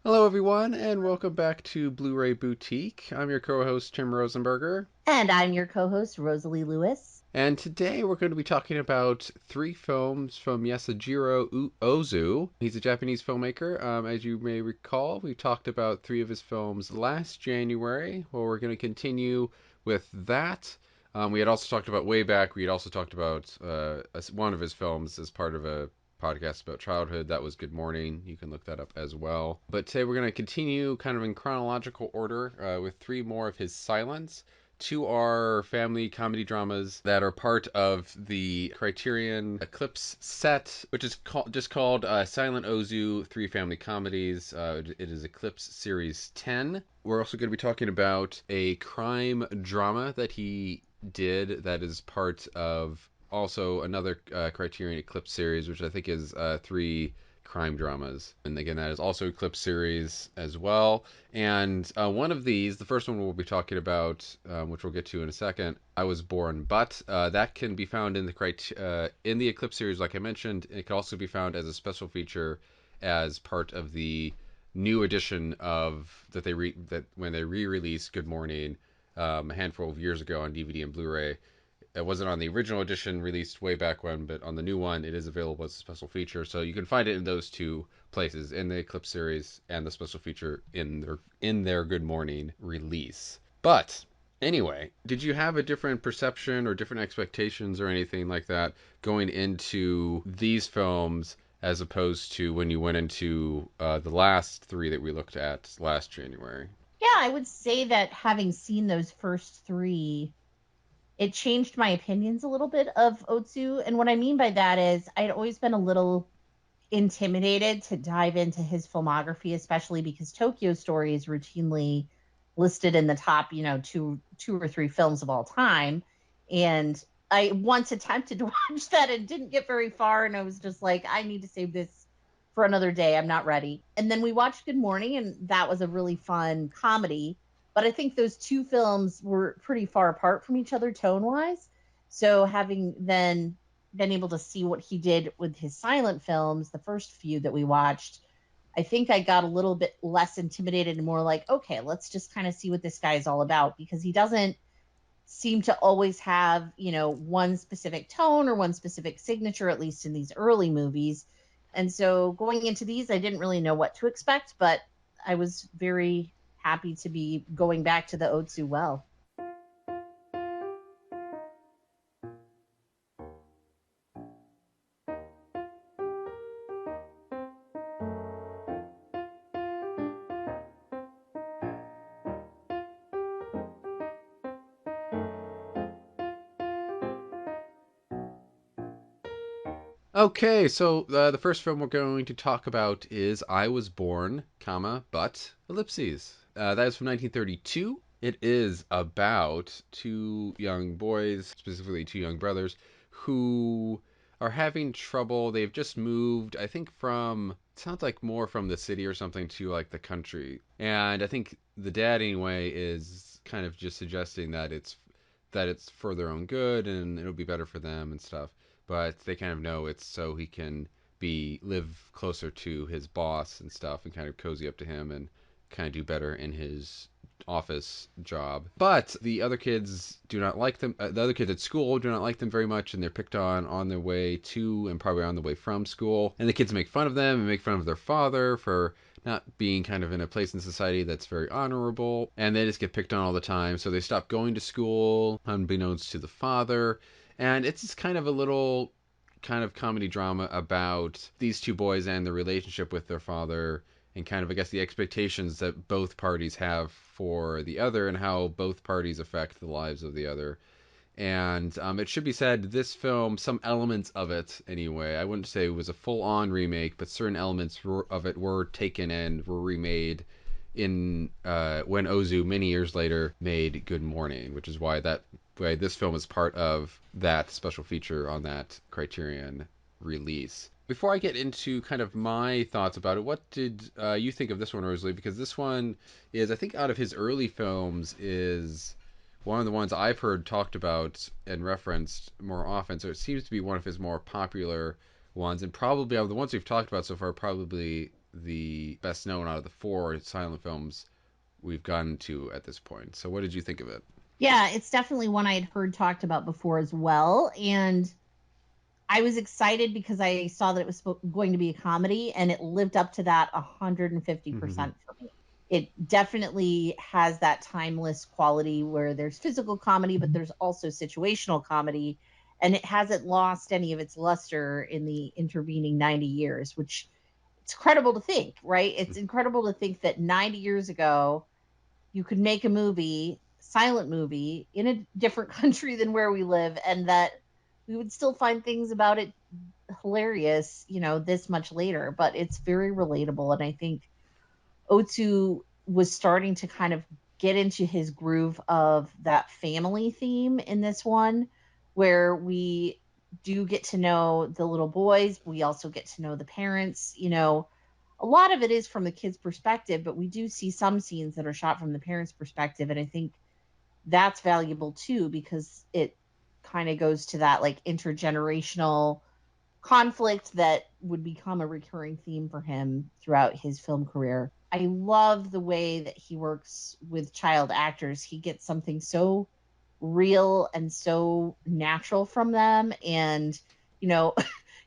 Hello, everyone, and welcome back to Blu-ray Boutique. I'm your co-host, Tim Rosenberger, And I'm your co host, Rosalie Lewis. and today we're going to be talking about three films from Ozu. He's a Japanese filmmaker. As you may recall, we talked about three of his films last January. Well, we're going to continue with that. We had also talked about way back. We had also talked about one of his films as part of a podcast about childhood. That was Good Morning. You can look that up as well. But today we're going to continue kind of in chronological order with three more of his silents. Two are family comedy dramas that are part of the Criterion Eclipse set, which is just called Silent Ozu Three Family Comedies. It is Eclipse Series 10. We're also going to be talking about a crime drama that he did that is part of also another Criterion Eclipse series, which I think is three crime dramas. And again, that is also Eclipse series as well. And one of these, the first one we'll be talking about, which we'll get to in a second, I Was Born, but that can be found in the Eclipse series, like I mentioned. It can also be found as a special feature as part of the new edition of that when they re-released Good Morning a handful of years ago on DVD and Blu-ray. It wasn't on the original edition released way back when, but on the new one, it is available as a special feature. So you can find it in those two places, in the Eclipse series and the special feature in their Good Morning release. But anyway, did you have a different perception or different expectations or anything like that going into these films as opposed to when you went into the last three that we looked at last January? Yeah, I would say that having seen those first three, it changed my opinions a little bit of Otsu. And what I mean by that is I'd always been a little intimidated to dive into his filmography, especially because Tokyo Story is routinely listed in the top, two or three films of all time. And I once attempted to watch that and didn't get very far. And I was just like, I need to save this for another day. I'm not ready. And then we watched Good Morning, and that was a really fun comedy. But I think those two films were pretty far apart from each other tone wise. So having then been able to see what he did with his silent films, the first few that we watched, I think I got a little bit less intimidated and more like, okay, let's just kind of see what this guy is all about, because he doesn't seem to always have, one specific tone or one specific signature, at least in these early movies. And so going into these, I didn't really know what to expect, but I was very happy to be going back to the Otsu well. Okay, so the first film we're going to talk about is I Was Born, comma, but ellipses. That is from 1932. It is about two young boys, specifically two young brothers, who are having trouble. They've just moved, I think, from, it sounds like more from the city or something to like the country. And I think the dad, anyway, is kind of just suggesting that it's for their own good and it'll be better for them and stuff, but they kind of know it's so he can be live closer to his boss and stuff and kind of cozy up to him and kind of do better in his office job. But the other kids do not like them. The other kids at school do not like them very much, and they're picked on their way to and probably on the way from school. And the kids make fun of them and make fun of their father for not being kind of in a place in society that's very honorable, and they just get picked on all the time. So they stop going to school, unbeknownst to the father, and it's just kind of a little kind of comedy drama about these two boys and the relationship with their father and kind of, I guess, the expectations that both parties have for the other and how both parties affect the lives of the other. And it should be said, this film, some elements of it anyway, I wouldn't say it was a full on remake, but certain elements of it were taken and were remade in when Ozu many years later made Good Morning, which is why this film is part of that special feature on that Criterion release. Before I get into kind of my thoughts about it, what did you think of this one, Rosalie? Because this one is, I think, out of his early films, is one of the ones I've heard talked about and referenced more often. So it seems to be one of his more popular ones, and probably of the ones we've talked about so far, probably the best known out of the four silent films we've gotten to at this point. So, what did you think of it? Yeah, it's definitely one I had heard talked about before as well. And I was excited because I saw that it was going to be a comedy and it lived up to that 150% for me. It definitely has that timeless quality where there's physical comedy, but there's also situational comedy. And it hasn't lost any of its luster in the intervening 90 years, which it's incredible to think, right? It's incredible to think that 90 years ago, you could make a movie, silent movie, in a different country than where we live, and that we would still find things about it hilarious, this much later. But it's very relatable. And I think Otsu was starting to kind of get into his groove of that family theme in this one, where we do get to know the little boys. We also get to know the parents. A lot of it is from the kids' perspective, but we do see some scenes that are shot from the parents' perspective. And I think that's valuable too, because it kind of goes to that like intergenerational conflict that would become a recurring theme for him throughout his film career. I love the way that he works with child actors. He gets something so real and so natural from them. And, you know,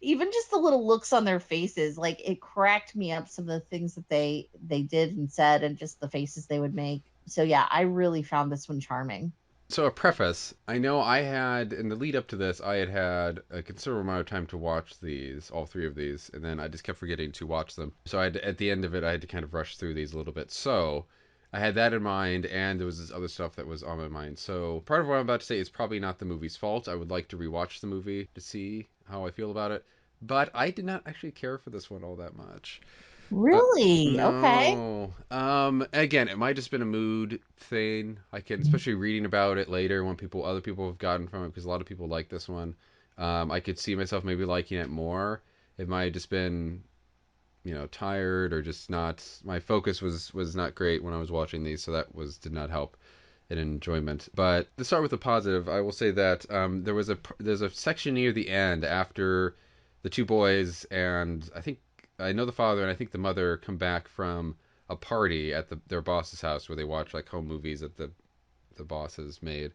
even just the little looks on their faces, like it cracked me up, some of the things that they did and said and just the faces they would make. So yeah, I really found this one charming. So, a preface. I know I had, in the lead up to this, I had had a considerable amount of time to watch these, all three of these, and then I just kept forgetting to watch them. So, at the end of it, I had to kind of rush through these a little bit. So, I had that in mind, and there was this other stuff that was on my mind. So, part of what I'm about to say is probably not the movie's fault. I would like to rewatch the movie to see how I feel about it. But I did not actually care for this one all that much. Uh, Really? Okay. no. Again, it might just been a mood thing. I can, especially reading about it later when other people have gotten from it, because a lot of people like this one. I could see myself maybe liking it more. It might have just been, tired or just not. My focus was not great when I was watching these, so that was did not help in enjoyment. But to start with the positive, I will say that there's a section near the end after the two boys and I know the father and I think the mother come back from a party at their boss's house where they watch like home movies that the boss has made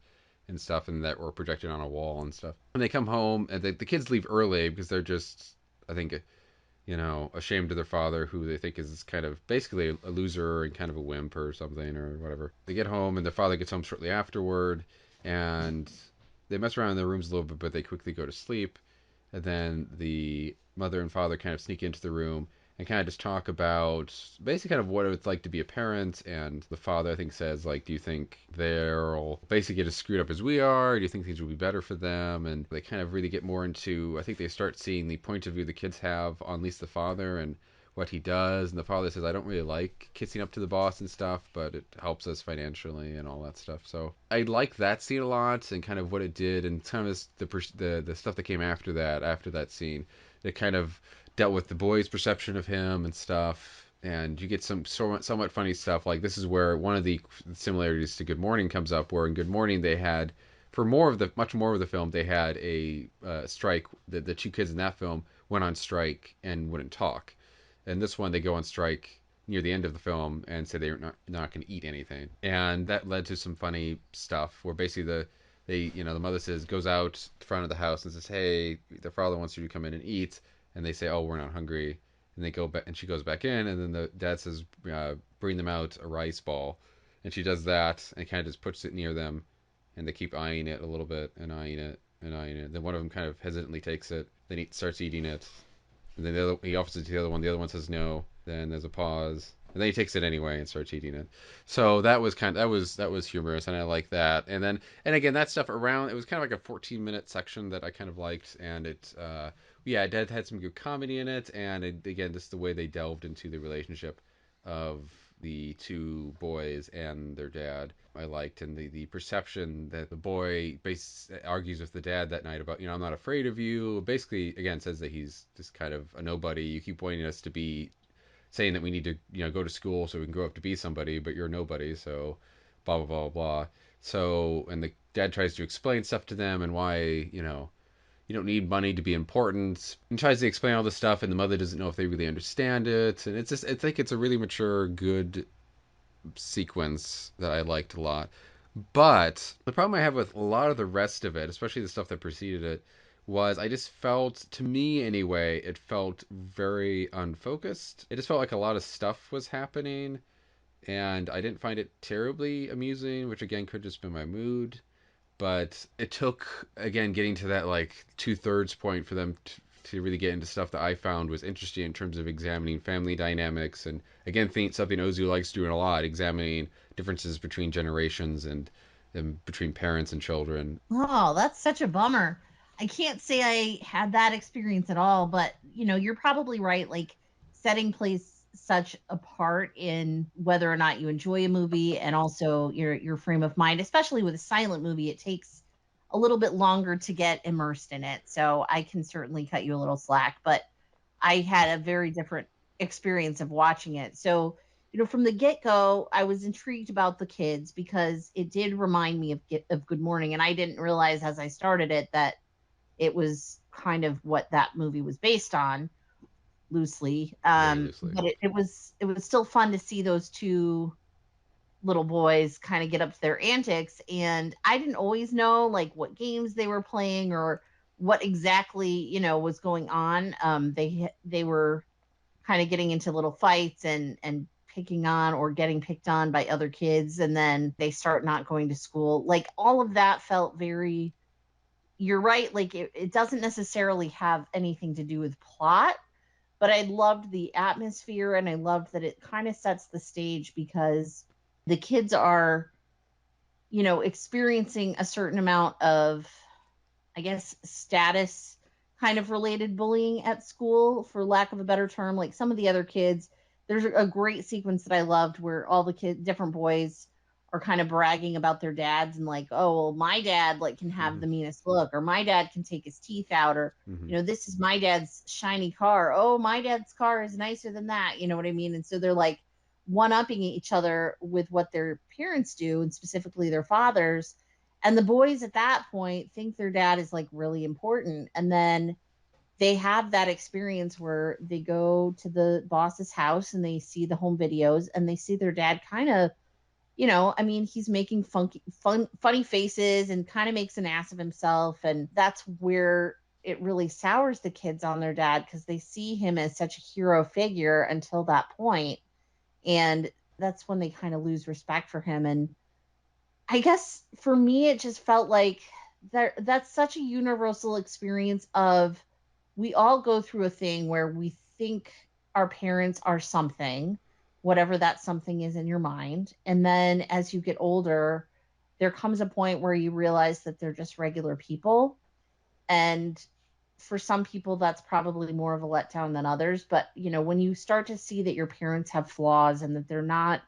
and stuff and that were projected on a wall and stuff. And they come home and the kids leave early because they're just I think ashamed of their father, who they think is kind of basically a loser and kind of a wimp or something or whatever. They get home, and their father gets home shortly afterward, and they mess around in their rooms a little bit, but they quickly go to sleep. And then the mother and father kind of sneak into the room and kind of just talk about basically kind of what it's like to be a parent. And the father, I think, says, like, do you think they'll basically get as screwed up as we are? Do you think things will be better for them? And they kind of really get more into, I think they start seeing the point of view the kids have on at least the father and what he does. And the father says, I don't really like kissing up to the boss and stuff, but it helps us financially and all that stuff. So I like that scene a lot and kind of what it did and kind of the stuff that came after that scene. It kind of dealt with the boys' perception of him and stuff. And you get some somewhat funny stuff. Like this is where one of the similarities to Good Morning comes up, where in Good Morning they had, for much more of the film, they had a strike. The two kids in that film went on strike and wouldn't talk. And this one they go on strike near the end of the film and say they're not going to eat anything. And that led to some funny stuff where basically the mother goes out front of the house and says, "Hey, the father wants you to come in and eat." And they say, "Oh, we're not hungry." And they go back, and she goes back in, and then the dad says, "Bring them out a rice ball," and she does that, and kind of just puts it near them, and they keep eyeing it a little bit, and eyeing it, and eyeing it. Then one of them kind of hesitantly takes it, then he starts eating it, and then he offers it to the other one. The other one says no. Then there's a pause, and then he takes it anyway and starts eating it. So that was humorous, and I like that. And again that stuff around it was kind of like a 14-minute section that I kind of liked, and it had some good comedy in it, and again just the way they delved into the relationship of the two boys and their dad I liked, and the perception that the boy argues with the dad that night about, I'm not afraid of you. Basically, again, says that he's just kind of a nobody. You keep wanting us to be saying that we need to, go to school so we can grow up to be somebody, but you're nobody. So, blah blah blah blah. So, and the dad tries to explain stuff to them and why, you don't need money to be important, and tries to explain all this stuff, and the mother doesn't know if they really understand it, and it's just I think it's a really mature, good sequence that I liked a lot. But the problem I have with a lot of the rest of it, especially the stuff that preceded it, was I just felt, to me anyway, it felt very unfocused. It just felt like a lot of stuff was happening, and I didn't find it terribly amusing, which again could just be my mood. But it took, again, getting to that like two-thirds point for them to really get into stuff that I found was interesting in terms of examining family dynamics, and again, think something Ozu likes doing a lot, examining differences between generations and between parents and children. Oh, that's such a bummer. I can't say I had that experience at all, but you're probably right. Like setting plays such a part in whether or not you enjoy a movie and also your frame of mind, especially with a silent movie, it takes a little bit longer to get immersed in it. So I can certainly cut you a little slack, but I had a very different experience of watching it. So, from the get go, I was intrigued about the kids because it did remind me of Good Morning, and I didn't realize as I started it that it was kind of what that movie was based on loosely. Very loosely. But it was still fun to see those two little boys kind of get up to their antics, and I didn't always know like what games they were playing or what exactly was going on. They were kind of getting into little fights and picking on or getting picked on by other kids, and then they start not going to school. Like all of that felt very, you're right, like it doesn't necessarily have anything to do with plot, but I loved the atmosphere and I loved that it kind of sets the stage because the kids are experiencing a certain amount of, I guess, status kind of related bullying at school, for lack of a better term. Like some of the other kids, there's a great sequence that I loved where all the kids, different boys, are kind of bragging about their dads and like, oh, well, my dad like can have Mm-hmm. the meanest look, or my dad can take his teeth out, or Mm-hmm. this is my dad's shiny car. Oh, my dad's car is nicer than that. You know what I mean? And so they're like one upping each other with what their parents do, and specifically their fathers, and the boys at that point think their dad is like really important. And then they have that experience where they go to the boss's house and they see the home videos and they see their dad kind of, I mean, he's making funny faces and kind of makes an ass of himself. And that's where it really sours the kids on their dad because they see him as such a hero figure until that point. And that's when they kind of lose respect for him. And I guess for me, it just felt like that's such a universal experience of, we all go through a thing where we think our parents are something, whatever that something is in your mind. And then as you get older, there comes a point where you realize that they're just regular people. And for some people, that's probably more of a letdown than others. But, when you start to see that your parents have flaws and that they're not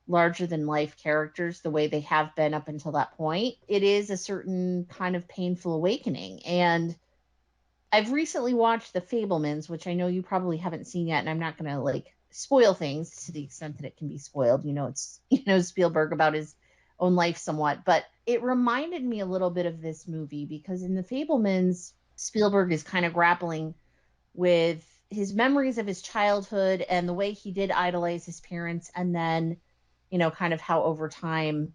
larger than life characters the way they have been up until that point, it is a certain kind of painful awakening. And I've recently watched The Fablemans, which I know you probably haven't seen yet, and I'm not going to like spoil things to the extent that it can be spoiled. It's Spielberg about his own life somewhat, but it reminded me a little bit of this movie because in The Fablemans, Spielberg is kind of grappling with his memories of his childhood and the way he did idolize his parents, and then kind of how over time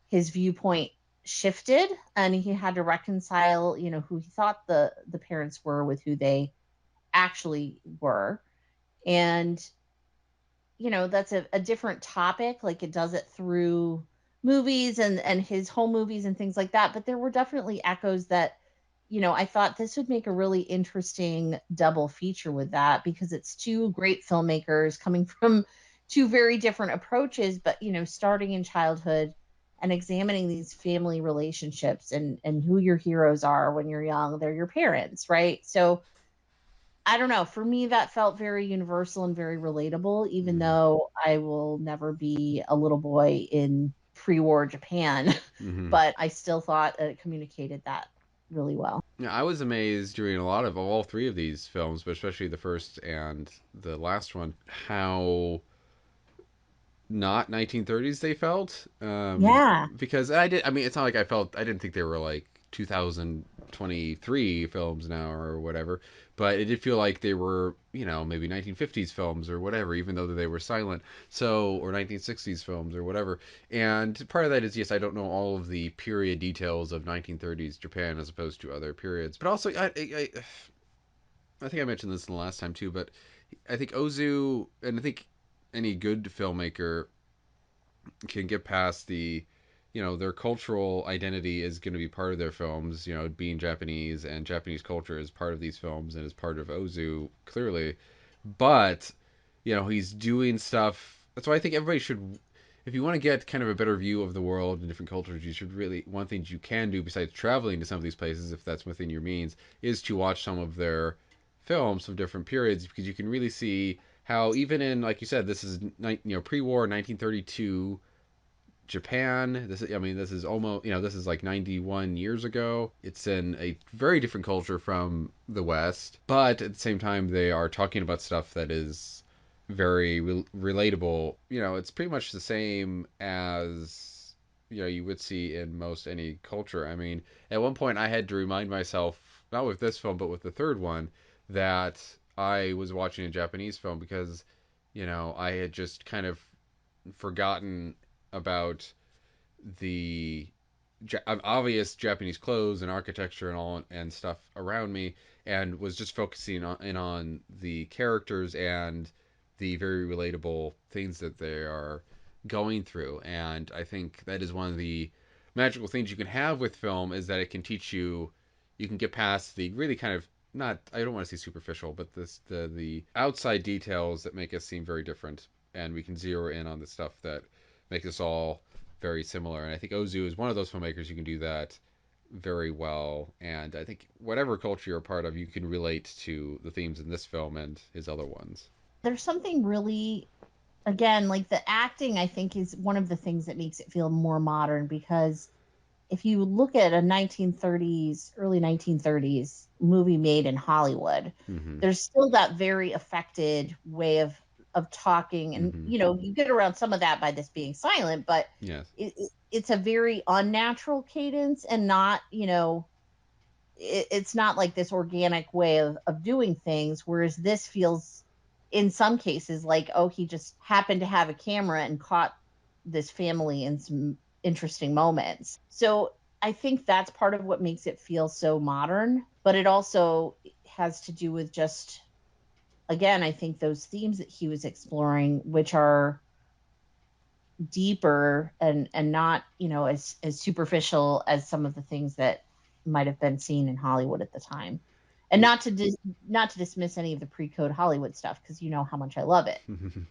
his viewpoint shifted and he had to reconcile who he thought the parents were with who they actually were. And that's a different topic, like it does it through movies and his home movies and things like that, but there were definitely echoes that I thought this would make a really interesting double feature with that, because it's two great filmmakers coming from two very different approaches, but starting in childhood and examining these family relationships and who your heroes are when you're young. They're your parents, right? So I don't know. For me, that felt very universal and very relatable, even Mm-hmm. though I will never be a little boy in pre war Japan. Mm-hmm. But I still thought it communicated that really well. Yeah, I was amazed during a lot of all three of these films, but especially the first and the last one, how not 1930s they felt. Yeah. Because I did. I mean, it's not like I felt. I didn't think they were like 2023 films now or whatever, but it did feel like they were, maybe 1950s films or whatever, even though they were silent. So, or 1960s films or whatever. And part of that is, yes, I don't know all of the period details of 1930s Japan as opposed to other periods, but also I think I mentioned this in the last time too, but I think Ozu, and I think any good filmmaker can get past their cultural identity is going to be part of their films, being Japanese, and Japanese culture is part of these films and is part of Ozu, clearly. But, he's doing stuff. That's why I think everybody should, if you want to get kind of a better view of the world and different cultures, you should really, one thing you can do besides traveling to some of these places, if that's within your means, is to watch some of their films from different periods, because you can really see how even in, like you said, this is pre-war 1932 Japan. This is almost, this is like 91 years ago. It's in a very different culture from the West, but at the same time, they are talking about stuff that is very relatable. It's pretty much the same as, you would see in most any culture. I mean, at one point, I had to remind myself, not with this film, but with the third one, that I was watching a Japanese film because, I had just kind of forgotten about the obvious Japanese clothes and architecture and all and stuff around me, and was just focusing on the characters and the very relatable things that they are going through. And I think that is one of the magical things you can have with film, is that it can teach you, you can get past the really kind of, not, I don't want to say superficial, but the outside details that make us seem very different, and we can zero in on the stuff that makes us all very similar. And I think Ozu is one of those filmmakers who can do that very well. And I think whatever culture you're a part of, you can relate to the themes in this film and his other ones. There's something really, again, like the acting, I think, is one of the things that makes it feel more modern, because if you look at a 1930s, early 1930s movie made in Hollywood, Mm-hmm. there's still that very affected way of talking, and Mm-hmm. you get around some of that by this being silent, but Yes. it's a very unnatural cadence, and not, it's not like this organic way of doing things, whereas this feels in some cases like, oh, he just happened to have a camera and caught this family in some interesting moments. So I think that's part of what makes it feel so modern, but it also has to do with just, again, I think those themes that he was exploring, which are deeper and not, as superficial as some of the things that might have been seen in Hollywood at the time. And not to dismiss any of the pre-code Hollywood stuff, because you know how much I love it,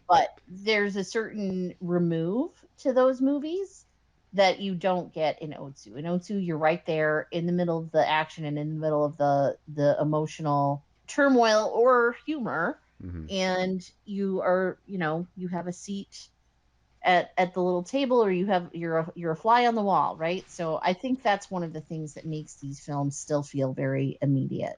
but there's a certain remove to those movies that you don't get in Otsu. In Otsu, you're right there in the middle of the action and in the middle of the emotional turmoil or humor, Mm-hmm. and you are, you have a seat at the little table, or you're a fly on the wall, right? So I think that's one of the things that makes these films still feel very immediate.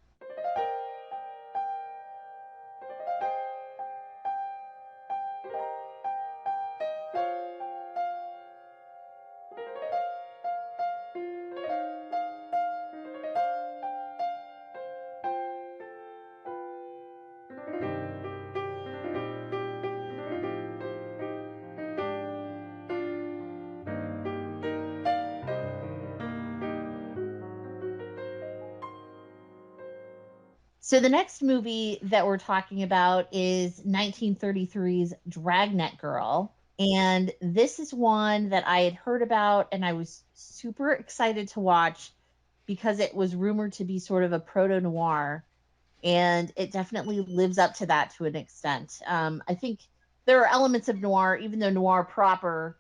So the next movie that we're talking about is 1933's Dragnet Girl. And this is one that I had heard about and I was super excited to watch, because it was rumored to be sort of a proto noir. And it definitely lives up to that to an extent. I think there are elements of noir, even though noir proper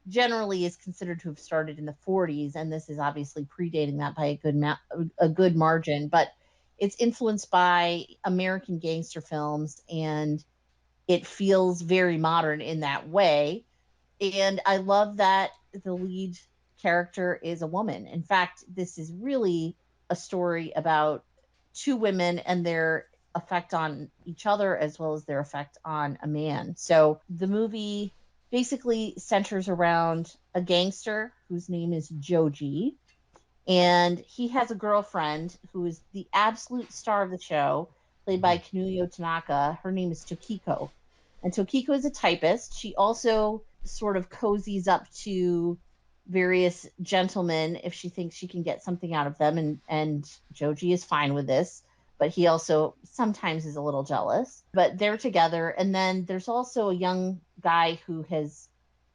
generally is considered to have started in the 40s, and this is obviously predating that by a good margin, but it's influenced by American gangster films, and it feels very modern in that way. And I love that the lead character is a woman. In fact, this is really a story about two women and their effect on each other, as well as their effect on a man. So the movie basically centers around a gangster whose name is Joji, And he has a girlfriend who is the absolute star of the show, played by Kinuyo Tanaka. Her name is Tokiko. And Tokiko is a typist. She also sort of cozies up to various gentlemen if she thinks she can get something out of them. And Joji is fine with this, but he also sometimes is a little jealous. But they're together. And then there's also a young guy who has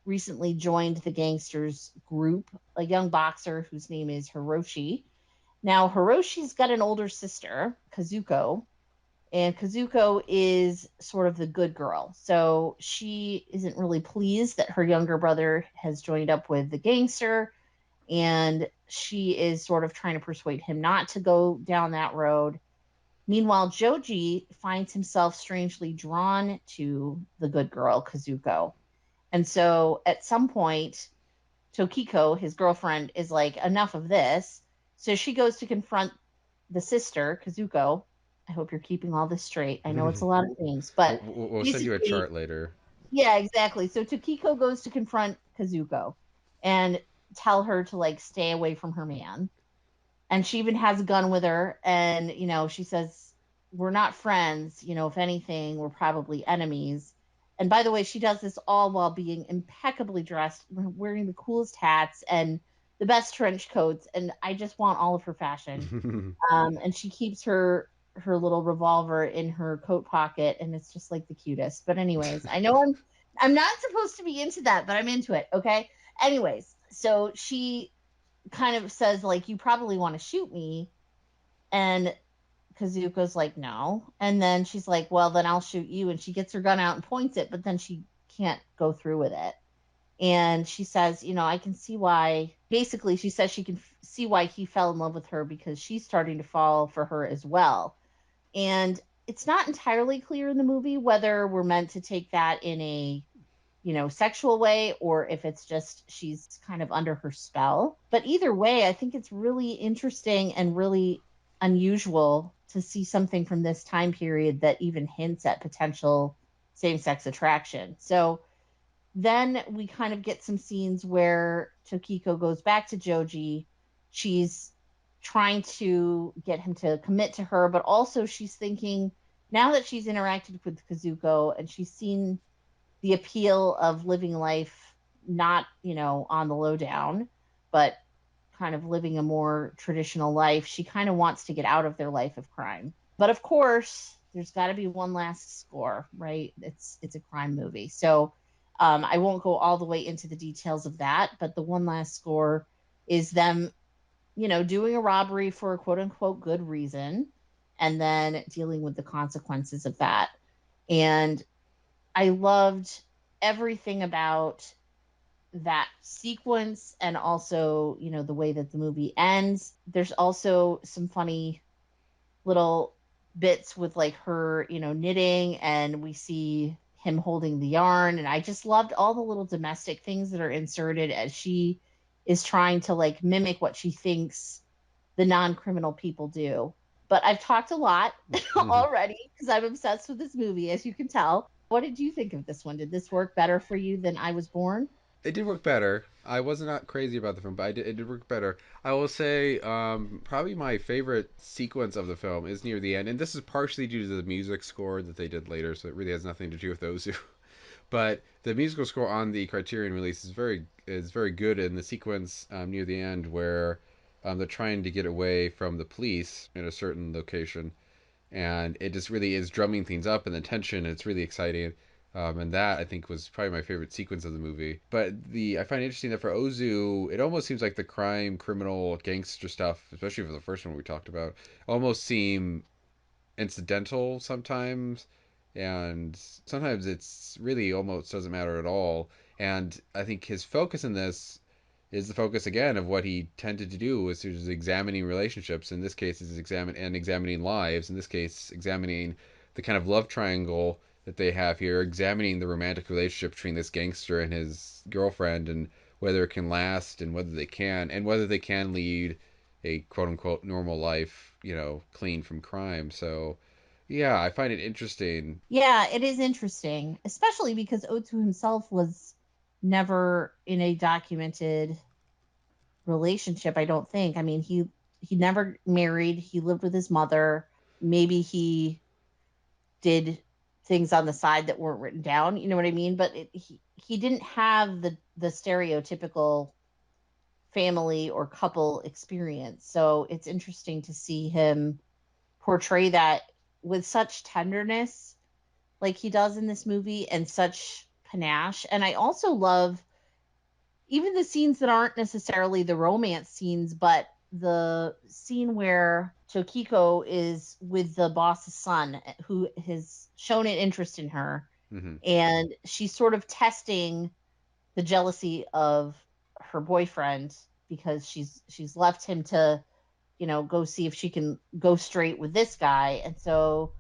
recently joined the gangsters group, a young boxer whose name is Hiroshi. Now, Hiroshi's got an older sister, Kazuko, and Kazuko is sort of the good girl. So she isn't really pleased that her younger brother has joined up with the gangster, and she is sort of trying to persuade him not to go down that road. Meanwhile, Joji finds himself strangely drawn to the good girl, Kazuko. And so at some point, Tokiko, his girlfriend, is like, enough of this. So she goes to confront the sister, Kazuko. I hope you're keeping all this straight. I know it's a lot of things, but We'll send you a basically, chart later. yeah, exactly. So Tokiko goes to confront Kazuko and tell her to like stay away from her man. And she even has a gun with her. And, she says, we're not friends. If anything, we're probably enemies. And by the way, she does this all while being impeccably dressed, wearing the coolest hats and the best trench coats. And I just want all of her fashion. And she keeps her little revolver in her coat pocket, and it's just like the cutest. But anyways, I know I'm not supposed to be into that, but I'm into it. Okay. Anyways, so she kind of says like, you probably want to shoot me, and Kazuko's like, no. And then she's like, well, then I'll shoot you, and she gets her gun out and points it, but then she can't go through with it. And she says, I can see why. Basically, she says she can see why he fell in love with her, because she's starting to fall for her as well. And it's not entirely clear in the movie whether we're meant to take that in a sexual way, or if it's just she's kind of under her spell. But either way, I think it's really interesting and really unusual to see something from this time period that even hints at potential same sex attraction. So then we kind of get some scenes where Tokiko goes back to Joji. She's trying to get him to commit to her, but also she's thinking, now that she's interacted with Kazuko and she's seen the appeal of living life not, on the lowdown, but kind of living a more traditional life, she kind of wants to get out of their life of crime. But of course, there's got to be one last score, right? It's a crime movie. So I won't go all the way into the details of that, but the one last score is them, doing a robbery for a quote unquote good reason, and then dealing with the consequences of that. And I loved everything about that sequence, and also, the way that the movie ends. There's also some funny little bits with like her, knitting, and we see him holding the yarn. And I just loved all the little domestic things that are inserted as she is trying to like mimic what she thinks the non-criminal people do. But I've talked a lot already because I'm obsessed with this movie, as you can tell. What did you think of this one? Did this work better for you than I Was Born? It did work better. I was not crazy about the film, but it did work better. I will say, probably my favorite sequence of the film is near the end, and this is partially due to the music score that they did later, so it really has nothing to do with Ozu. But the musical score on the Criterion release is very good in the sequence near the end where they're trying to get away from the police in a certain location, and it just really is drumming things up and the tension. It's really exciting. And that I think was probably my favorite sequence of the movie. But I find it interesting that for Ozu, it almost seems like the crime, criminal, gangster stuff, especially for the first one we talked about, almost seem incidental sometimes, and sometimes it's really almost doesn't matter at all. And I think his focus in this is the focus again of what he tended to do, was examining relationships. In this case, is examining lives. In this case, examining the kind of love triangle that they have here, examining the romantic relationship between this gangster and his girlfriend, and whether it can last, and whether they can lead a quote unquote normal life, clean from crime. So, yeah, I find it interesting. Yeah, it is interesting, especially because Otu himself was never in a documented relationship, I don't think. I mean, he never married. He lived with his mother. Maybe he did things on the side that weren't written down, you know what I mean? But he didn't have the stereotypical family or couple experience. So it's interesting to see him portray that with such tenderness like he does in this movie and such panache. And I also love even the scenes that aren't necessarily the romance scenes, but the scene where Tokiko is with the boss's son who has shown an interest in her, Hmm. and she's sort of testing the jealousy of her boyfriend because she's left him to, go see if she can go straight with this guy. And so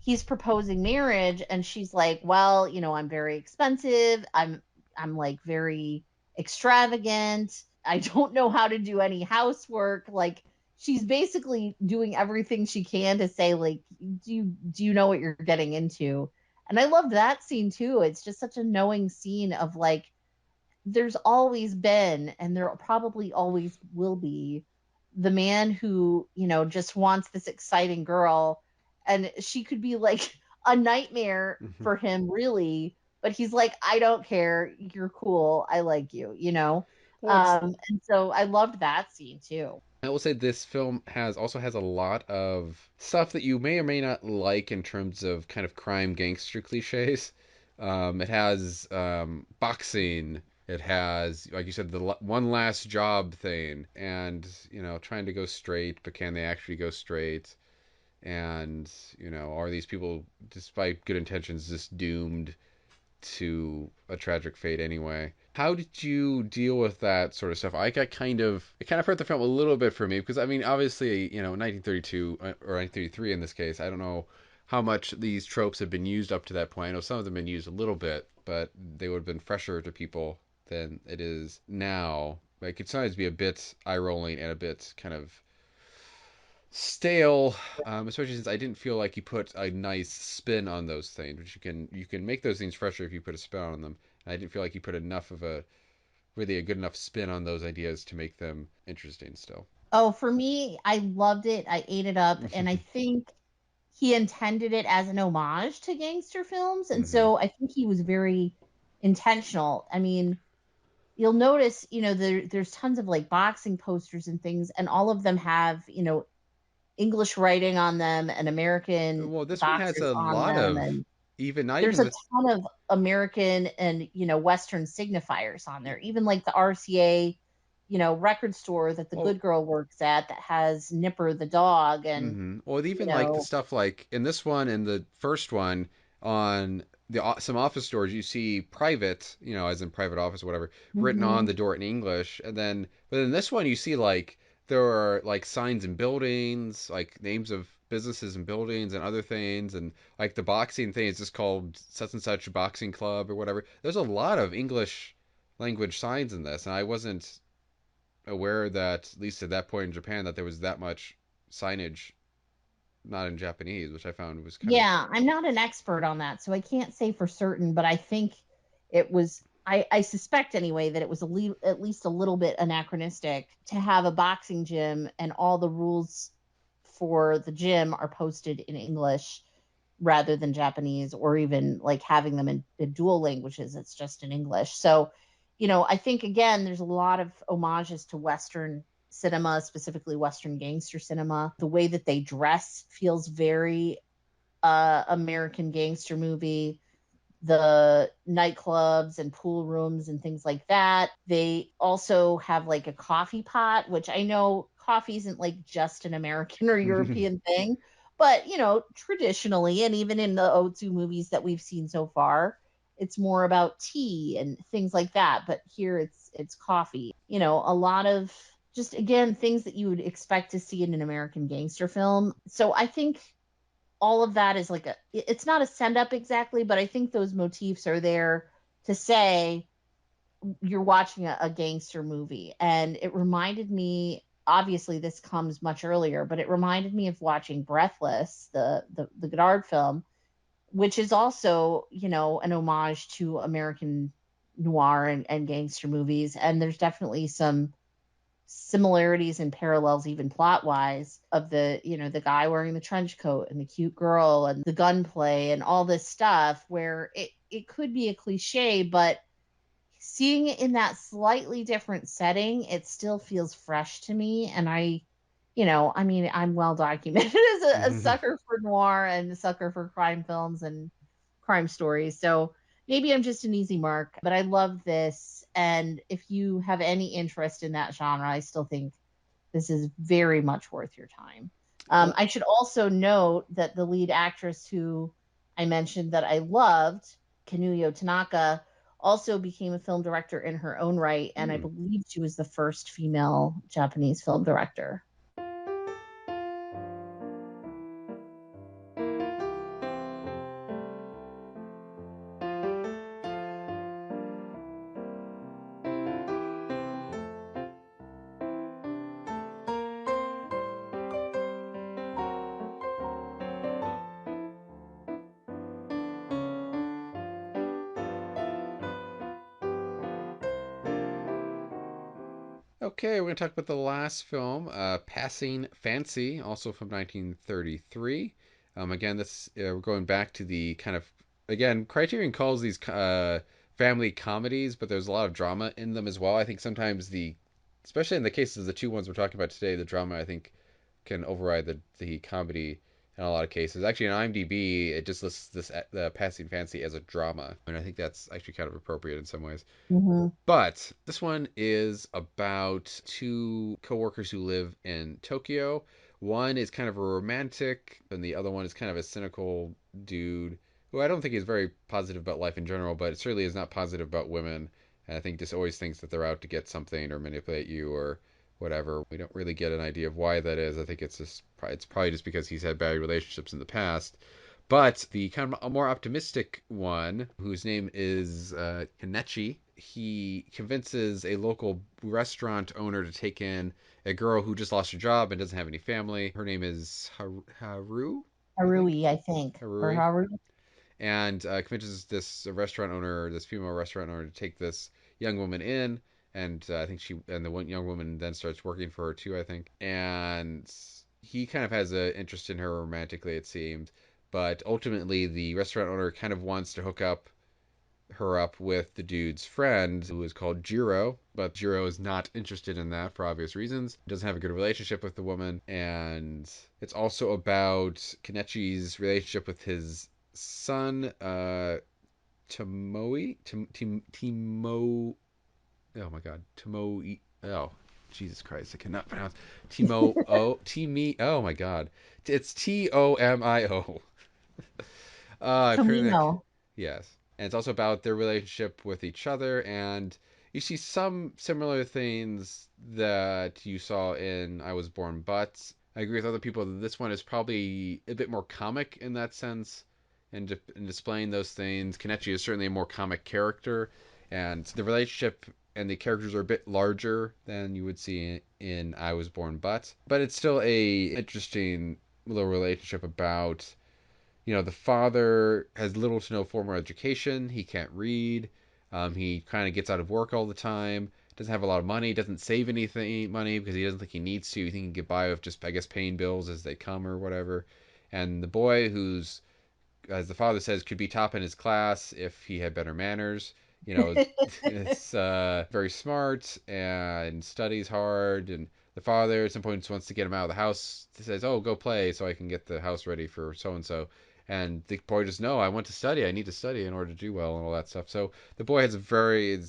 he's proposing marriage and she's like, "Well, I'm very expensive. I'm like very extravagant. I don't know how to do any housework." Like she's basically doing everything she can to say like, "Do you know what you're getting into?" And I love that scene too. It's just such a knowing scene of like there's always been and there probably always will be the man who, just wants this exciting girl, and she could be like a nightmare Hmm. for him really, but he's like, "I don't care, you're cool, I like you." Well, it's And so I loved that scene too. I will say this film has a lot of stuff that you may or may not like in terms of kind of crime gangster cliches. It has boxing. It has, like you said, the one last job thing, and trying to go straight, but can they actually go straight? And are these people, despite good intentions, just doomed to a tragic fate anyway? How did you deal with that sort of stuff? I got it kind of hurt the film a little bit for me because I mean, obviously, 1932 or 1933 in this case, I don't know how much these tropes have been used up to that point. I know some of them have been used a little bit, but they would have been fresher to people than it is now. Like, it could sometimes be a bit eye rolling and a bit kind of stale, especially since I didn't feel like he put a nice spin on those things, which you can make those things fresher if you put a spin on them. And I didn't feel like he put enough of a really a good enough spin on those ideas to make them interesting still. Oh, for me, I loved it, I ate it up, and I think he intended it as an homage to gangster films, and Hmm. so I think he was very intentional. I mean, you'll notice, there's tons of like boxing posters and things, and all of them have, English writing on them and American Well, this one has boxers a on lot them. of And even not there's even a the ton of American and, Western signifiers on there. Even like the RCA, record store that the well, good girl works at that has Nipper the dog. And, Or you even like the know, stuff like in this one and the first one on some office doors you see private, as in private office or whatever, written on mhm. the door in English, and then but in this one you see like there are like signs in buildings, like names of businesses and buildings and other things, and like the boxing thing is just called such and such boxing club or whatever. There's a lot of English language signs in this, and I wasn't aware that at least at that point in Japan that there was that much signage not in Japanese, which I found was kind of. Yeah, I'm not an expert on that, so I can't say for certain, but I think it was, I suspect anyway that it was at least a little bit anachronistic to have a boxing gym and all the rules for the gym are posted in English rather than Japanese, or even like having them in dual languages. It's just in English. So, I think again, there's a lot of homages to Western cinema, specifically Western gangster cinema. The way that they dress feels very American gangster movie. The nightclubs and pool rooms and things like that. They also have like a coffee pot, which I know coffee isn't like just an American or European thing, but traditionally, and even in the Ozu movies that we've seen so far, it's more about tea and things like that. But here it's coffee. A lot of just again things that you would expect to see in an American gangster film. So I think all of that is like it's not a send up exactly, but I think those motifs are there to say you're watching a gangster movie. And it reminded me, obviously this comes much earlier, but it reminded me of watching Breathless, the Godard film, which is also, an homage to American noir and gangster movies. And there's definitely similarities and parallels, even plot wise, of the, the guy wearing the trench coat and the cute girl and the gunplay and all this stuff, where it could be a cliche, but seeing it in that slightly different setting, it still feels fresh to me. And I mean, I'm well documented as a sucker for noir and a sucker for crime films and crime stories. So maybe I'm just an easy mark, but I love this. And if you have any interest in that genre, I still think this is very much worth your time. Oh. I should also note that the lead actress who I mentioned that I loved, Kanuyo Tanaka, also became a film director in her own right, and I Hmm. believe she was the first female Japanese film director. Okay, we're going to talk about the last film, Passing Fancy, also from 1933. Again, we're going back to the kind of, again, Criterion calls these family comedies, but there's a lot of drama in them as well. I think sometimes especially in the cases of the two ones we're talking about today, the drama I think can override the comedy in a lot of cases. Actually, on IMDb, it just lists the Passing Fancy as a drama, and I think that's actually kind of appropriate in some ways. Mm-hmm. But this one is about two coworkers who live in Tokyo. One is kind of a romantic, and the other one is kind of a cynical dude who I don't think is very positive about life in general, but certainly is not positive about women. And I think just always thinks that they're out to get something or manipulate you or whatever. We don't really get an idea of why that is. I think it's probably just because he's had bad relationships in the past. But the kind of a more optimistic one, whose name is Kanechi, he convinces a local restaurant owner to take in a girl who just lost her job and doesn't have any family. Her name is Haru, I think. Harui, I think, or Haruri. Haru. And convinces this female restaurant owner, to take this young woman in. And I think the one young woman then starts working for her too, I think. And he kind of has an interest in her romantically, it seemed. But ultimately, the restaurant owner kind of wants to hook her up with the dude's friend, who is called Jiro, but Jiro is not interested in that for obvious reasons. Doesn't have a good relationship with the woman, and it's also about Kanechi's relationship with his son, Tomoe, Timo. Oh my God, Tomoe. Oh, Jesus Christ, I cannot pronounce Timo. Oh, Timi. Oh my God, it's Tomio. Apparently, Tomino. yes. And it's also about their relationship with each other, and you see some similar things that you saw in I Was Born But. I agree with other people that this one is probably a bit more comic in that sense, and in displaying those things. Kenichi is certainly a more comic character, and the relationship and the characters are a bit larger than you would see in I Was Born But. But it's still a interesting little relationship about, the father has little to no formal education. He can't read. He kind of gets out of work all the time. Doesn't have a lot of money. Doesn't save anything money because he doesn't think he needs to. He thinks he can get by with just, I guess, paying bills as they come or whatever. And the boy, who's, as the father says, could be top in his class if he had better manners. Is very smart and studies hard. And the father at some point wants to get him out of the house. He says, "Oh, go play so I can get the house ready for so and so." And the boy just, "No, I want to study. I need to study in order to do well," and all that stuff. So the boy has a very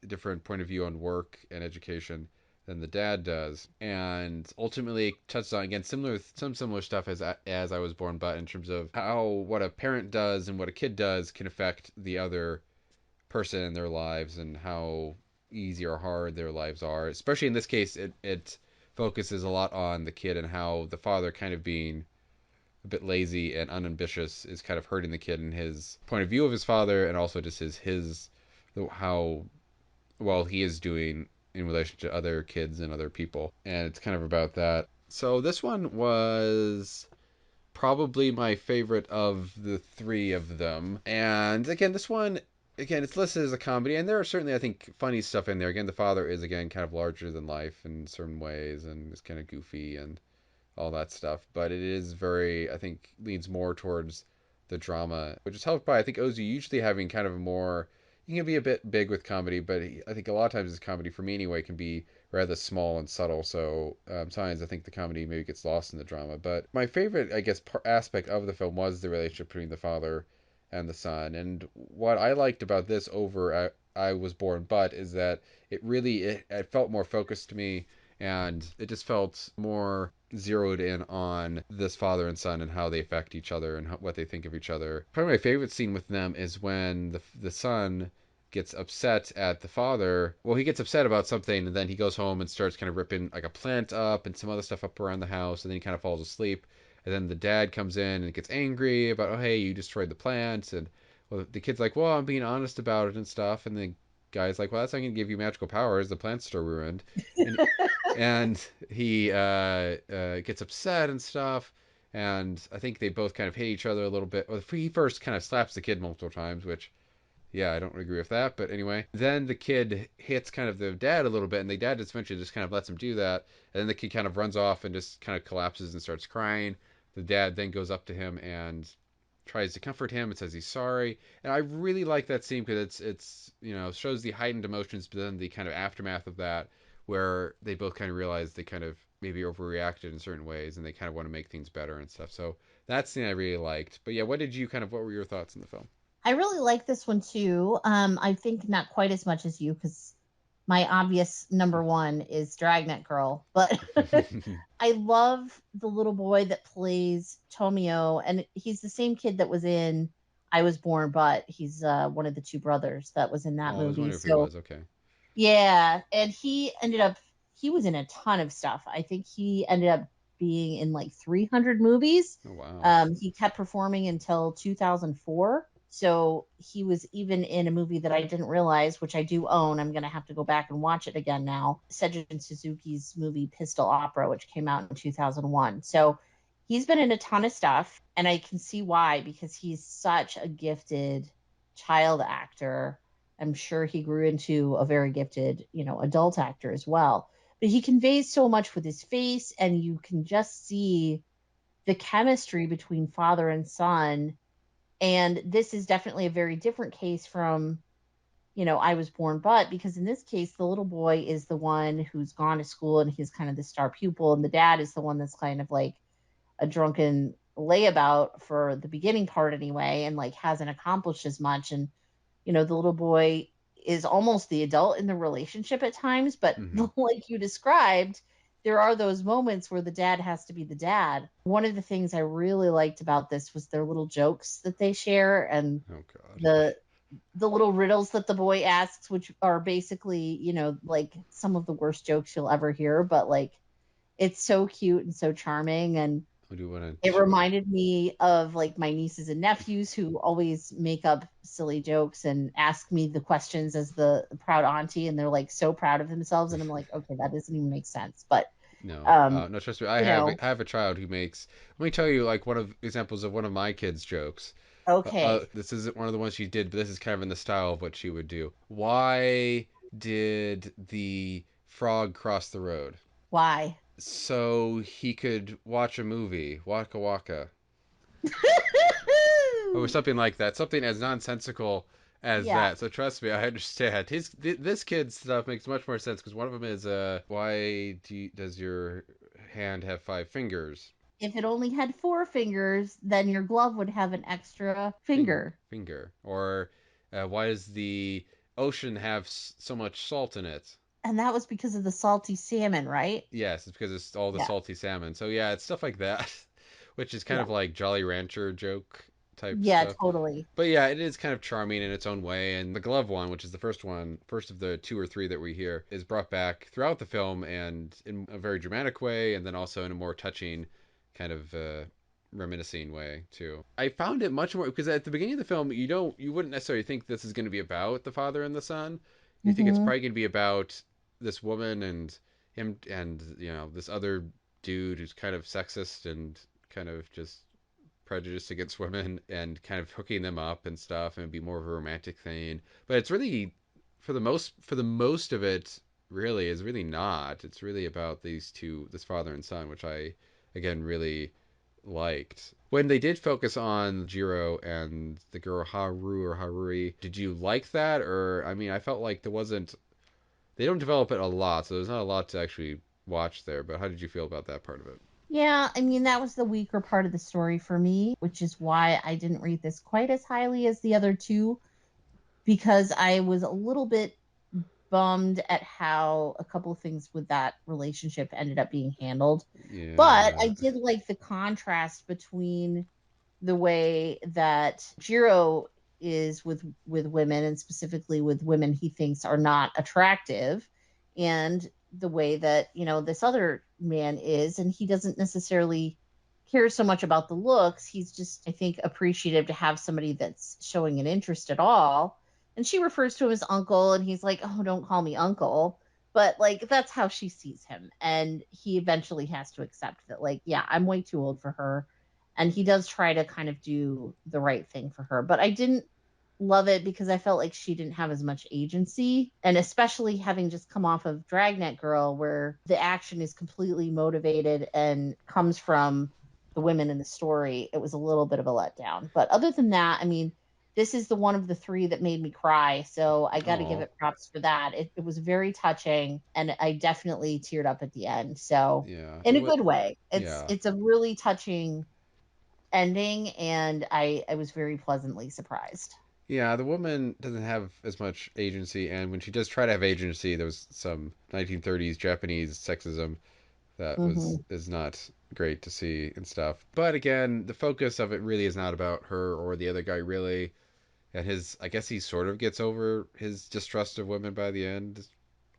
different point of view on work and education than the dad does, and ultimately it touches on, again, some similar stuff as I Was Born But, in terms of how what a parent does and what a kid does can affect the other person in their lives, and how easy or hard their lives are. Especially in this case, it focuses a lot on the kid and how the father, kind of being a bit lazy and unambitious, is kind of hurting the kid in his point of view of his father, and also just his how well he is doing in relation to other kids and other people. And it's kind of about that. So this one was probably my favorite of the three of them. And again, this one, again, it's listed as a comedy, and there are certainly, I think, funny stuff in there. Again, the father is again kind of larger than life in certain ways, and is kind of goofy and all that stuff. But it is very, I think, leans more towards the drama, which is helped by, I think, Ozu usually having kind of a more. He can be a bit big with comedy, but I think a lot of times his comedy, for me anyway, can be rather small and subtle. So sometimes I think the comedy maybe gets lost in the drama. But my favorite, I guess, aspect of the film was the relationship between the father and the son. And what I liked about this over I Was Born But is that it felt more focused to me, and it just felt more zeroed in on this father and son and how they affect each other and what they think of each other. Probably my favorite scene with them is when the son gets upset at the father. Well, he gets upset about something, and then he goes home and starts kind of ripping like a plant up and some other stuff up around the house, and then he kind of falls asleep. And then the dad comes in and gets angry about, oh, hey, you destroyed the plants. And well, the kid's like, well, I'm being honest about it and stuff. And the guy's like, well, that's not going to give you magical powers. The plant's still ruined. And he gets upset and stuff. And I think they both kind of hate each other a little bit. Well, he first kind of slaps the kid multiple times, which, yeah, I don't agree with that. But anyway, then the kid hits kind of the dad a little bit, and the dad just eventually just kind of lets him do that. And then the kid kind of runs off and just kind of collapses and starts crying. The dad then goes up to him and tries to comfort him and says he's sorry. And I really like that scene because it's shows the heightened emotions, but then the kind of aftermath of that, where they both kind of realize they kind of maybe overreacted in certain ways, and they kind of want to make things better and stuff. So that's the thing I really liked. But yeah, what were your thoughts in the film? I really like this one too. I think not quite as much as you because my obvious number one is Dragnet Girl, but I love the little boy that plays Tomio, and he's the same kid that was in I Was Born, but he's one of the two brothers that was in that Oh, I was movie. wondering if he So was okay. yeah, and he was in a ton of stuff. I think he ended up being in like 300 movies. Oh wow. He kept performing until 2004. So he was even in a movie that I didn't realize, which I do own. I'm going to have to go back and watch it again now. Seijun Suzuki's movie Pistol Opera, which came out in 2001. So he's been in a ton of stuff, and I can see why because he's such a gifted child actor. I'm sure he grew into a very gifted, adult actor as well. But he conveys so much with his face, and you can just see the chemistry between father and son. And this is definitely a very different case from, I Was Born But, because in this case, the little boy is the one who's gone to school and he's kind of the star pupil, and the dad is the one that's kind of like a drunken layabout for the beginning part anyway, and like hasn't accomplished as much. And the little boy is almost the adult in the relationship at times, but Mm-hmm. like you described, there are those moments where the dad has to be the dad. One of the things I really liked about this was their little jokes that they share, and Oh god. the the little riddles that the boy asks, which are basically, like some of the worst jokes you'll ever hear, but like it's so cute and so charming. And I do want it to. reminded me of like my nieces and nephews who always make up silly jokes and ask me the questions as the proud auntie, and they're like so proud of themselves, and I'm like, okay, that doesn't even make sense. But No, um, no, trust me. you know, I have a child who makes. Let me tell you, like one of examples of one of my kids' jokes. okay, This isn't one of the ones she did, but this is kind of in the style of what she would do. Why did the frog cross the road? why? So he could watch a movie, Waka Waka, or something like that. Something as nonsensical as Yeah, that. So trust me, I understand. This kid's stuff makes much more sense because one of them is why does your hand have five fingers? if it only had four fingers, then your glove would have an extra finger, Finger. Or why does the ocean have so much salt in it? and that was because of the salty salmon, right? Yes, it's because it's all the Yeah, salty salmon. So yeah, it's stuff like that, which is kind yeah, of like Jolly Rancher joke type yeah, stuff. totally. But yeah, it is kind of charming in its own way. And the glove one, which is the first one, first of the two or three that we hear, is brought back throughout the film and in a very dramatic way, and then also in a more touching, kind of reminiscing way too. I found it much more because at the beginning of the film, you wouldn't necessarily think this is going to be about the father and the son. You think it's Hmm. probably going to be about this woman and him and this other dude who's kind of sexist and kind of just prejudice against women and kind of hooking them up and stuff, and it'd be more of a romantic thing. But it's really, for the most of it, really is really not. It's really about these two, this father and son, which I again really liked. When they did focus on Jiro and the girl Haru or Haruri, did you like that? Or, I mean, I felt like there wasn't, they don't develop it a lot, so there's not a lot to actually watch there. But how did you feel about that part of it? Yeah, I mean, that was the weaker part of the story for me, which is why I didn't rate this quite as highly as the other two, because I was a little bit bummed at how a couple of things with that relationship ended up being handled. But I Yeah. did like the contrast between the way that Jiro is with women, and specifically with women he thinks are not attractive, and the way that this other man is, and he doesn't necessarily care so much about the looks. He's just, I think, appreciative to have somebody that's showing an interest at all. And she refers to him as uncle, and he's like, "Oh, don't call me uncle." But like, that's how she sees him, and he eventually has to accept that, like, yeah, I'm way too old for her. And he does try to kind of do the right thing for her, but I didn't love it because I felt like she didn't have as much agency, and especially having just come off of Dragnet Girl, where the action is completely motivated and comes from the women in the story. It was a little bit of a letdown, but other than that, I mean, this is the one of the three that made me cry, so I got to give Oh, it props for that. It was very touching, and I definitely teared up at the end, so yeah. in a What? good way. it's Yeah. it's a really touching ending, and I was very pleasantly surprised. Yeah, the woman doesn't have as much agency, and when she does try to have agency, there was some 1930s Japanese sexism that was Hmm. is not great to see and stuff. But again, the focus of it really is not about her or the other guy really. And his, I guess he sort of gets over his distrust of women by the end,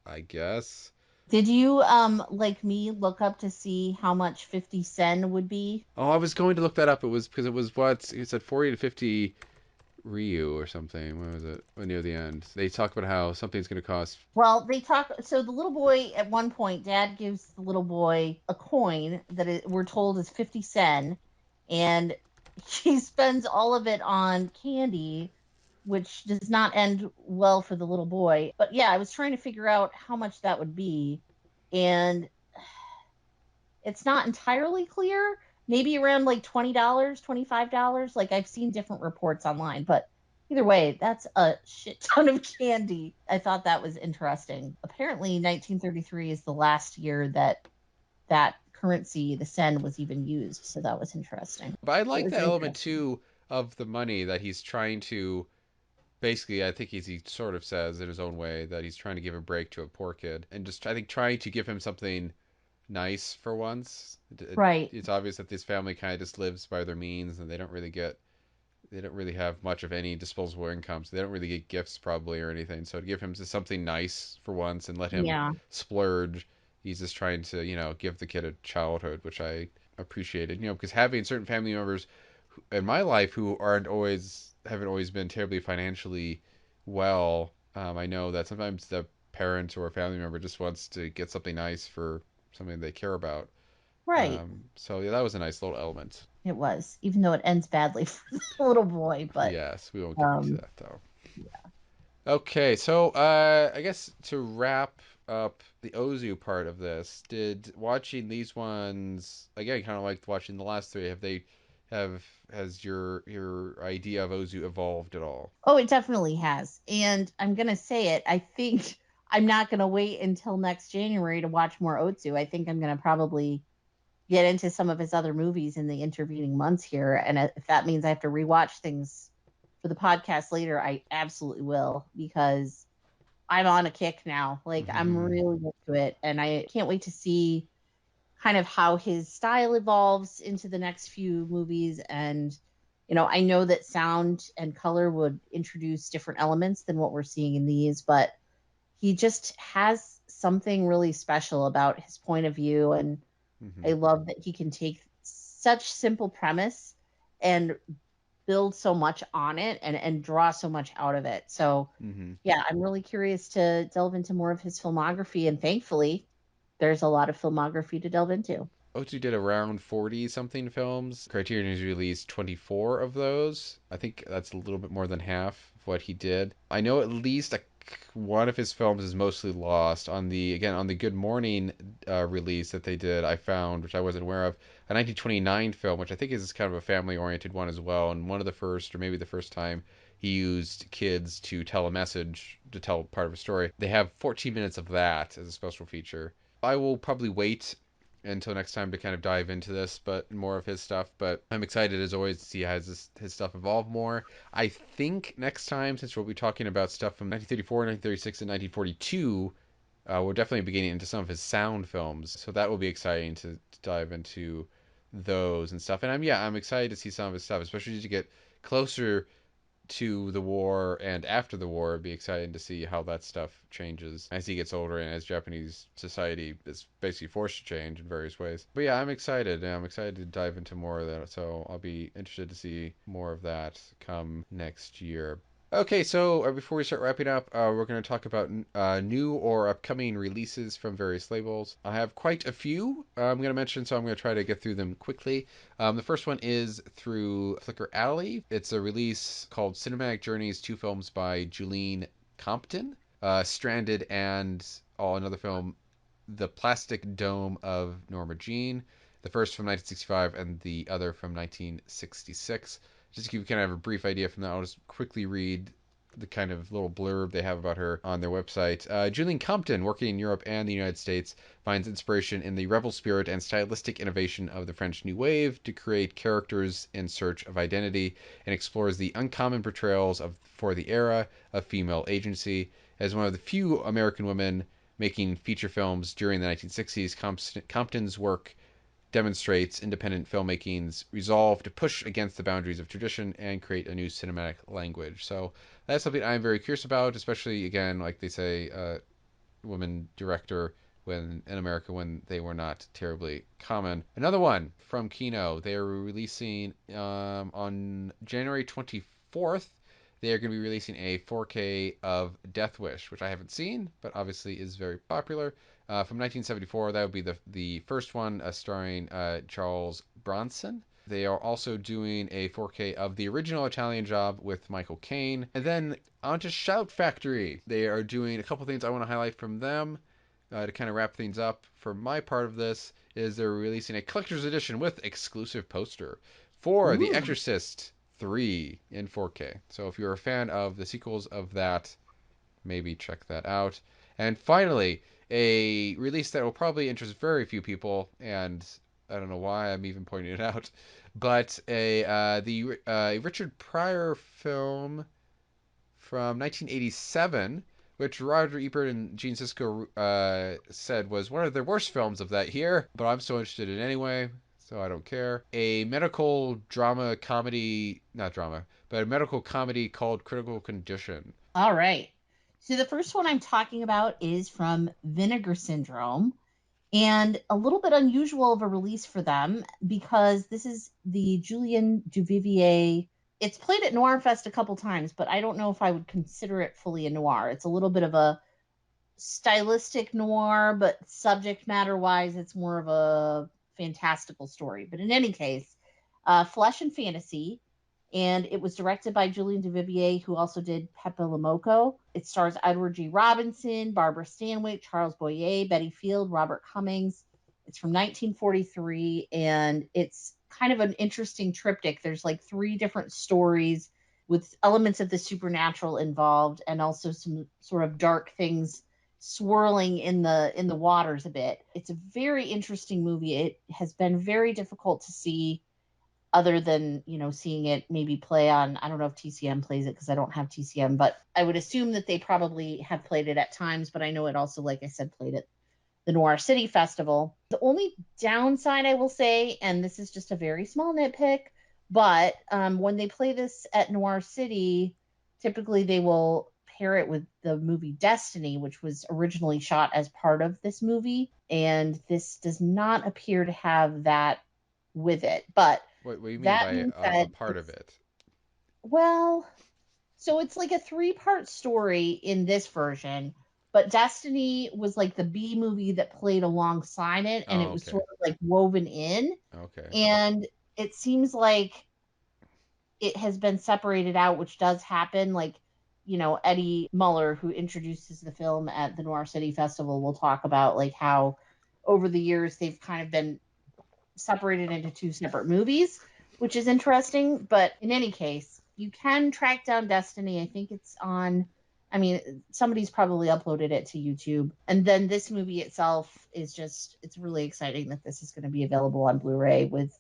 I guess. Did you like me look up to see how much 50 sen would be? Oh, I was going to look that up. It was because it was what he said, 40 to 50 Ryu or something. What was it? Near the end, they talk about how something's going to cost. Well, they talk. So the little boy, at one point, dad gives the little boy a coin that we're told is 50 sen, and he spends all of it on candy, which does not end well for the little boy. But yeah, I was trying to figure out how much that would be, and it's not entirely clear. Maybe around like $20, $25. Like, I've seen different reports online, but either way, that's a shit ton of candy. I thought that was interesting. Apparently, 1933 is the last year that that currency, the sen, was even used. So that was interesting. But I It like was that element interesting. too of the money that he's trying to basically. I think he sort of says in his own way that he's trying to give a break to a poor kid and just I think trying to give him something nice for once. Right. It's obvious that this family kind of just lives by their means and they don't really have much of any disposable income, so they don't really get gifts probably or anything. So to give him just something nice for once and let him Yeah. splurge, he's just trying to give the kid a childhood, which I appreciated. Because having certain family members in my life who aren't always haven't always been terribly financially well, I know that sometimes the parent or family member just wants to get something nice for something they care about. Right. So yeah, that was a nice little element. It was, even though it ends badly for the little boy. But Yes, we won't get into um, that though. Okay, so I guess to wrap up the Ozu part of this, did watching these ones again kind of like watching the last three? Have they have has your idea of Ozu evolved at all? Oh, it definitely has. And I'm going to say it. I think I'm not going to wait until next January to watch more Otsu. I think I'm going to probably get into some of his other movies in the intervening months here. And if that means I have to rewatch things for the podcast later, I absolutely will, because I'm on a kick now. Like, I'm Hmm. really into it. And I can't wait to see kind of how his style evolves into the next few movies. And I know that sound and color would introduce different elements than what we're seeing in these, but he just has something really special about his point of view. And I Hmm. love that he can take such simple premise and build so much on it, and draw so much out of it. So Hmm. yeah, I'm really curious to delve into more of his filmography, and thankfully there's a lot of filmography to delve into. Ozu did around 40 something films. Criterion has released 24 of those. I think that's a little bit more than half of what he did. I know at least one of his films is mostly lost. On the Good Morning release that they did, I found, which I wasn't aware of, a 1929 film, which I think is kind of a family oriented one as well. And one of the first, or maybe the first time, he used kids to tell a message, to tell part of a story. They have 14 minutes of that as a special feature. I will probably wait until next time to kind of dive into this, but more of his stuff. But I'm excited as always to see how his stuff evolve more. I think next time, since we'll be talking about stuff from 1934, 1936, and 1942, we're definitely beginning into some of his sound films. So that will be exciting to dive into those and stuff. And I'm excited to see some of his stuff, especially to get closer to the war and after the war. It'd be exciting to see how that stuff changes as he gets older and as Japanese society is basically forced to change in various ways. But yeah, I'm excited. I'm excited to dive into more of that. So I'll be interested to see more of that come next year. Okay, so before we start wrapping up, we're going to talk about new or upcoming releases from various labels. I have quite a few I'm going to mention, so I'm going to try to get through them quickly. The first one is through Flickr Alley. It's a release called Cinematic Journeys, two films by Julian Compton, Stranded, and another film, The Plastic Dome of Norma Jean. The first from 1965 and the other from 1966. Just to give you kind of a brief idea from that, I'll just quickly read the kind of little blurb they have about her on their website. Julian Compton, working in Europe and the United States, finds inspiration in the rebel spirit and stylistic innovation of the French New Wave to create characters in search of identity, and explores the uncommon portrayals for the era of female agency. As one of the few American women making feature films during the 1960s, Compton's work demonstrates independent filmmaking's resolve to push against the boundaries of tradition and create a new cinematic language. So that's something I'm very curious about, especially again, like they say, women director when in America when they were not terribly common. Another one from Kino. They are releasing on January 24th. They are going to be releasing a 4K of Death Wish, which I haven't seen, but obviously is very popular. From 1974, that would be the first one, starring Charles Bronson. They are also doing a 4K of the original Italian Job with Michael Caine. And then on to Shout Factory. They are doing a couple things I want to highlight from them to kind of wrap things up. For my part of this, is they're releasing a collector's edition with exclusive poster for The Ooh. Exorcist 3 in 4K. So if you're a fan of the sequels of that, maybe check that out. And finally, a release that will probably interest very few people, and I don't know why I'm even pointing it out, but a Richard Pryor film from 1987, which Roger Ebert and Gene Siskel said was one of their worst films of that year, but I'm so interested in it anyway, so I don't care. A medical drama comedy, not drama, but a medical comedy called Critical Condition. All right. So the first one I'm talking about is from Vinegar Syndrome, and a little bit unusual of a release for them because this is the Julien Duvivier. It's played at Noir Fest a couple times, but I don't know if I would consider it fully a noir. It's a little bit of a stylistic noir, but subject matter wise, it's more of a fantastical story. But in any case, Flesh and Fantasy, and it was directed by Julian Duvivier, who also did Pepe Le Moko. It stars Edward G. Robinson, Barbara Stanwyck, Charles Boyer, Betty Field, Robert Cummings. It's from 1943, and it's kind of an interesting triptych. There's like three different stories with elements of the supernatural involved, and also some sort of dark things swirling in the waters a bit. It's a very interesting movie. It has been very difficult to see other than, seeing it maybe play on, I don't know if TCM plays it because I don't have TCM, but I would assume that they probably have played it at times, but I know it also, like I said, played at the Noir City Festival. The only downside I will say, and this is just a very small nitpick, but when they play this at Noir City, typically they will pair it with the movie Destiny, which was originally shot as part of this movie. And this does not appear to have that with it. But What do you mean that by being a said, part of it? well, so it's like a three-part story in this version, But Destiny was like the B movie that played alongside it, and Oh, it was okay. sort of like woven in. Okay. And it seems like it has been separated out, which does happen. Like, Eddie Muller, who introduces the film at the Noir City Festival, will talk about like how over the years they've kind of been separated into two separate movies, which is interesting. But in any case, you can track down Destiny. I think it's on, I mean, somebody's probably uploaded it to YouTube. And then this movie itself is just, it's really exciting that this is going to be available on Blu ray with,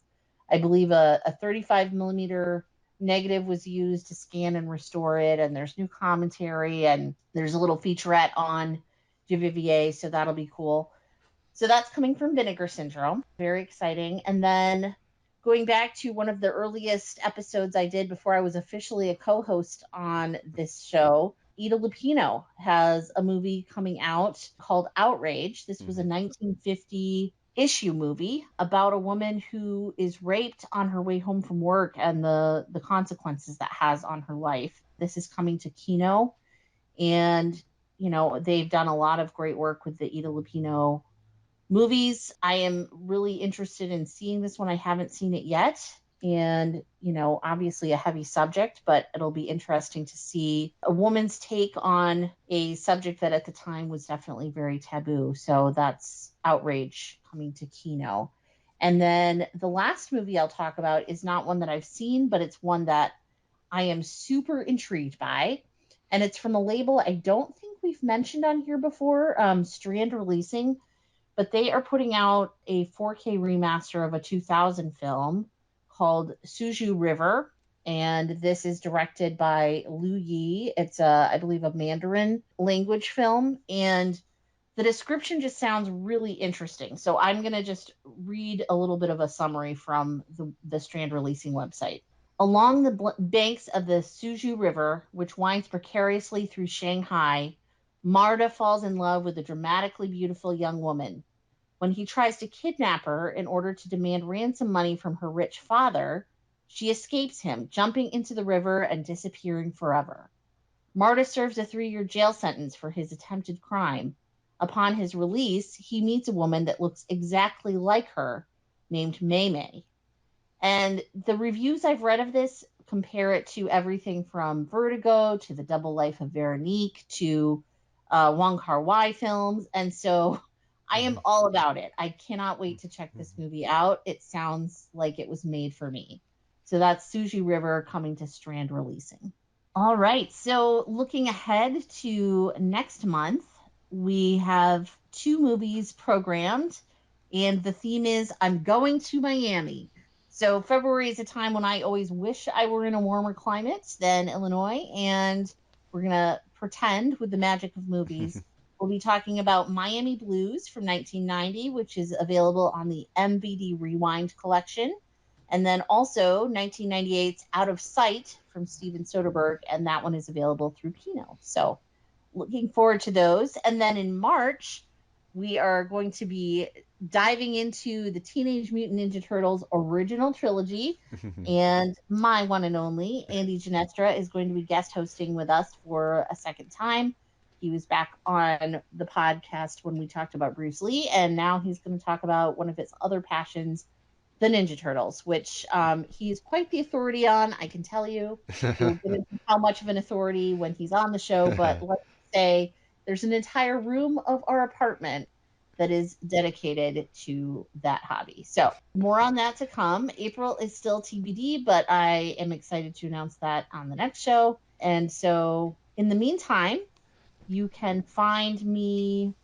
I believe, a 35 millimeter negative was used to scan and restore it. And there's new commentary and there's a little featurette on GVVA. So that'll be cool. So that's coming from Vinegar Syndrome. Very exciting. And then going back to one of the earliest episodes I did before I was officially a co host on this show, Ida Lupino has a movie coming out called Outrage. This was a Hmm. 1950 issue movie about a woman who is raped on her way home from work and the consequences that has on her life. This is coming to Kino, and they've done a lot of great work with the Ida Lupino movies. I am really interested in seeing this one. I haven't seen it yet. And, obviously a heavy subject, but it'll be interesting to see a woman's take on a subject that at the time was definitely very taboo. So that's Outrage coming to Kino. And then the last movie I'll talk about is not one that I've seen, but it's one that I am super intrigued by. And it's from a label I don't think we've mentioned on here before, Strand Releasing, but they are putting out a 4K remaster of a 2000 film called Suju River. And this is directed by Liu Yi. It's I believe, a Mandarin language film. And the description just sounds really interesting. So I'm going to just read a little bit of a summary from the Strand Releasing website. Along the banks of the Suju River, which winds precariously through Shanghai, Marta falls in love with a dramatically beautiful young woman. When he tries to kidnap her in order to demand ransom money from her rich father, she escapes him, jumping into the river and disappearing forever. Marta serves a 3-year jail sentence for his attempted crime. Upon his release, he meets a woman that looks exactly like her, named Mei Mei. And the reviews I've read of this compare it to everything from Vertigo to The Double Life of Veronique to Wong Kar-wai films. And so I am all about it. I cannot wait to check this movie out. It sounds like it was made for me. So that's Suji River coming to Strand Releasing. All right. So looking ahead to next month, we have two movies programmed, and the theme is I'm going to Miami. So February is a time when I always wish I were in a warmer climate than Illinois, and we're going to pretend with the magic of movies. We'll be talking about Miami Blues from 1990, which is available on the MVD Rewind collection. And then also 1998's Out of Sight from Steven Soderbergh, and that one is available through Kino. So looking forward to those. And then in March, we are going to be diving into the Teenage Mutant Ninja Turtles original trilogy. And my one and only, Andy Genestra, is going to be guest hosting with us for a second time. He was back on the podcast when we talked about Bruce Lee, and now he's going to talk about one of his other passions, the Ninja Turtles, which he's quite the authority on, I can tell you. We'll get into how much of an authority when he's on the show, but let's say there's an entire room of our apartment that is dedicated to that hobby. So more on that to come. April is still TBD, but I am excited to announce that on the next show. And so in the meantime, you can find me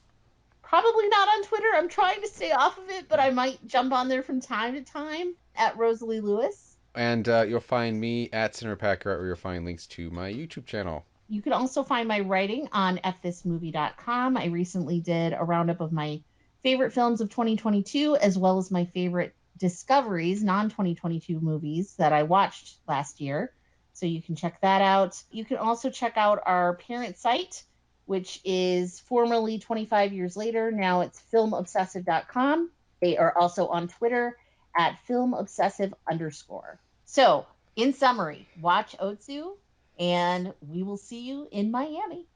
probably not on Twitter. I'm trying to stay off of it, but I might jump on there from time to time at Rosalie Lewis. And you'll find me at Cinemapacker, where you'll find links to my YouTube channel. You can also find my writing on fthismovie.com. I recently did a roundup of my favorite films of 2022, as well as my favorite discoveries, non 2022 movies that I watched last year. So you can check that out. You can also check out our parent site, which is formerly 25 years later. Now it's filmobsessive.com. They are also on Twitter at filmobsessive underscore. So, in summary, watch Otsu, and we will see you in Miami.